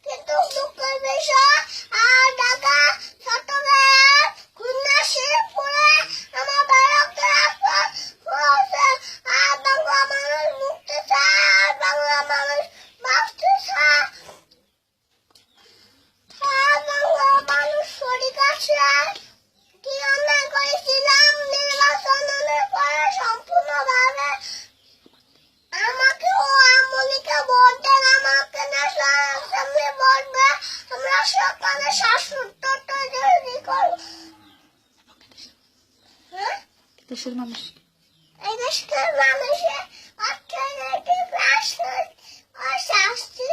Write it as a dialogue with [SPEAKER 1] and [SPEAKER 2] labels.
[SPEAKER 1] কিন্তু দুঃখের বিষয় আর ঢাকা চট্টগ্রাম খুলনা শেরপুরে আমার ভাইকে রাজপথ বলছে আর বাংলা মানুষ মুক্তি চায় আর বাংলা মানুষ বাঁচতে চায় আর বাংলা মানুষ শরীর চায় কি অন্যায় করেছিলাম নির্বাচনের পরে সম্পূর্ণভাবে আমাকে ও আমলিকে ভোট দেন আমাকে ন্যাশনাল অ্যাসেম্বলি ভোট দেন আমরা সকালে শাসনটা তৈরি করব
[SPEAKER 2] দেশের মানুষ
[SPEAKER 1] এই দেশের মানুষের অর্থনৈতিক রাষ্ট্র ও শাস্তি